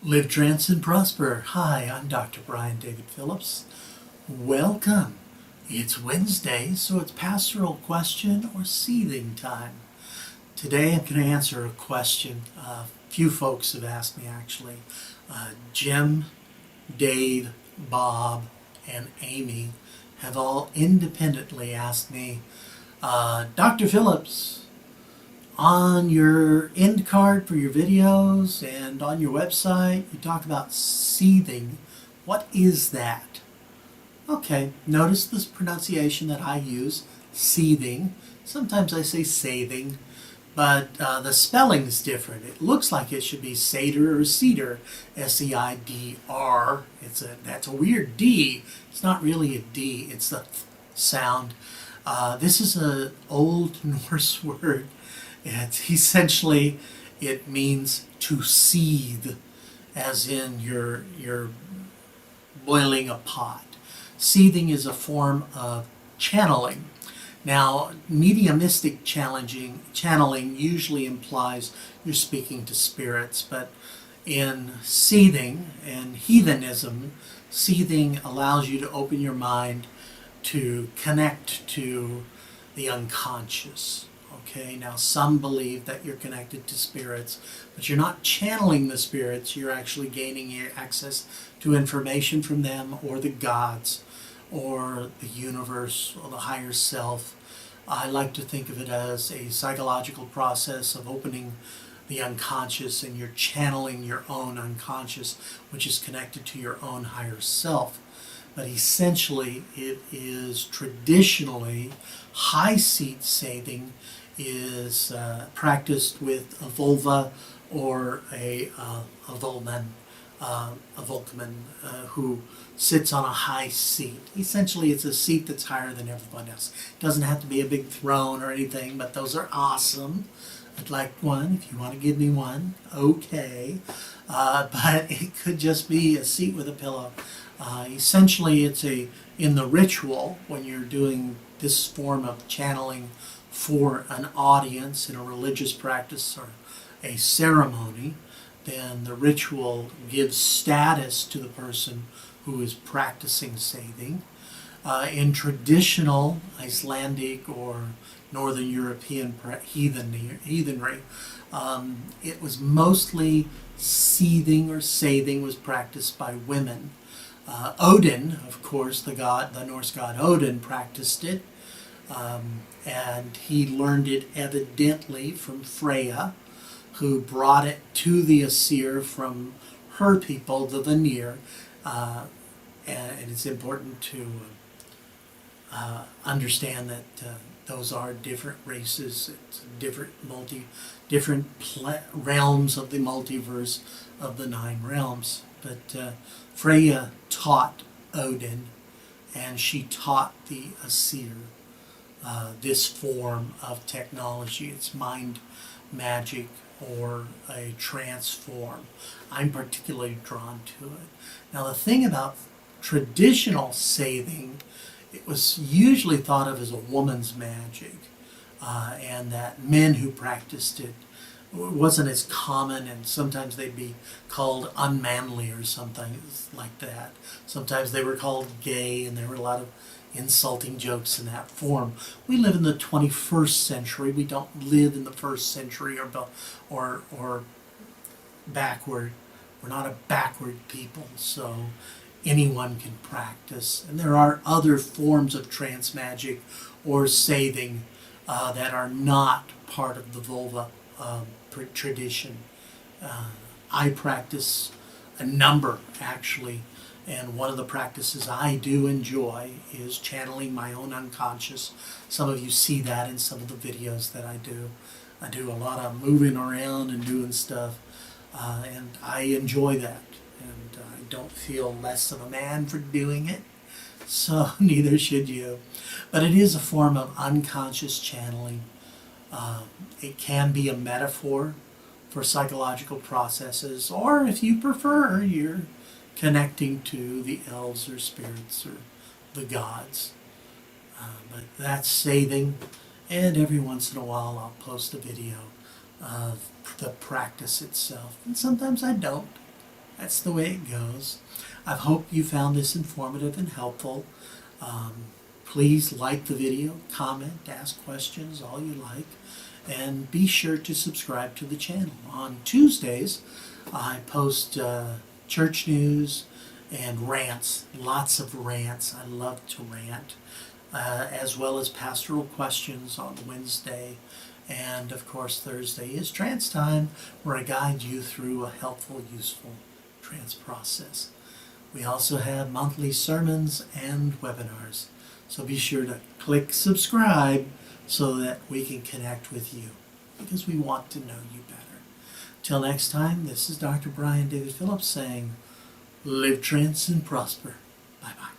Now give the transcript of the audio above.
Live, trance, and prosper. Hi, I'm Dr. David Phillips. Welcome. It's Wednesday, so it's pastoral question or seething time. Today I'm going to answer a question a few folks have asked me actually. Jim, Dave, Bob, and Amy have all independently asked me, Dr. Phillips, on your end card for your videos and on your website, you talk about seething. What is that? Okay, notice this pronunciation that I use, seething. Sometimes I say sathing, but the spelling is different. It looks like it should be Seiðr or Seiðr, S-E-I-D-R. That's a weird D. It's not really a D, it's the th sound. This is an old Norse word. It's essentially, it means to seethe, as in you're boiling a pot. Seething is a form of channeling. Now, mediumistic channeling usually implies you're speaking to spirits, but in seething and heathenism, seething allows you to open your mind to connect to the unconscious. Okay, now some believe that you're connected to spirits, but you're not channeling the spirits, you're actually gaining access to information from them or the gods or the universe or the higher self. I like to think of it as a psychological process of opening the unconscious, and you're channeling your own unconscious, which is connected to your own higher self. But essentially it is traditionally high seat sathing is practiced with a vulva or a Volkman who sits on a high seat. Essentially, it's a seat that's higher than everyone else. It doesn't have to be a big throne or anything, but those are awesome. I'd like one if you want to give me one. Okay. But it could just be a seat with a pillow. Essentially, it's in the ritual, when you're doing this form of channeling for an audience in a religious practice or a ceremony, then the ritual gives status to the person who is practicing sathing. In traditional Icelandic or Northern European heathenry, it was mostly seething or sathing was practiced by women. Odin, of course, the Norse god Odin, practiced it. And he learned it evidently from Freya, who brought it to the Seiðr from her people, the Vanir. And it's important to understand that those are different races, it's different realms of the multiverse of the 9 realms. But Freya taught Odin, and she taught the Seiðr this form of technology. It's mind magic or a trance form. I'm particularly drawn to it. Now, the thing about traditional sathing, it was usually thought of as a woman's magic, and that men who practiced it wasn't as common, and sometimes they'd be called unmanly or something like that. Sometimes they were called gay, and there were a lot of insulting jokes in that form. We live in the 21st century. We don't live in the first century or backward. We're not a backward people, so anyone can practice. And there are other forms of trance magic or sathing that are not part of the vulva tradition. I practice a number, actually, and one of the practices I do enjoy is channeling my own unconscious. Some of you see that in some of the videos that I do. I do a lot of moving around and doing stuff, and I enjoy that. And I don't feel less of a man for doing it, so neither should you. But it is a form of unconscious channeling. It can be a metaphor for psychological processes, or if you prefer, you're connecting to the elves or spirits or the gods. But that's sathing, and every once in a while I'll post a video of the practice itself. And sometimes I don't. That's the way it goes. I hope you found this informative and helpful. Please like the video, comment, ask questions, all you like, and be sure to subscribe to the channel. On Tuesdays, I post church news and rants, lots of rants. I love to rant, as well as pastoral questions on Wednesday. And of course, Thursday is trance time, where I guide you through a helpful, useful trance process. We also have monthly sermons and webinars. So be sure to click subscribe so that we can connect with you, because we want to know you better. Till next time, this is Dr. David Phillips saying, live trance and prosper. Bye-bye.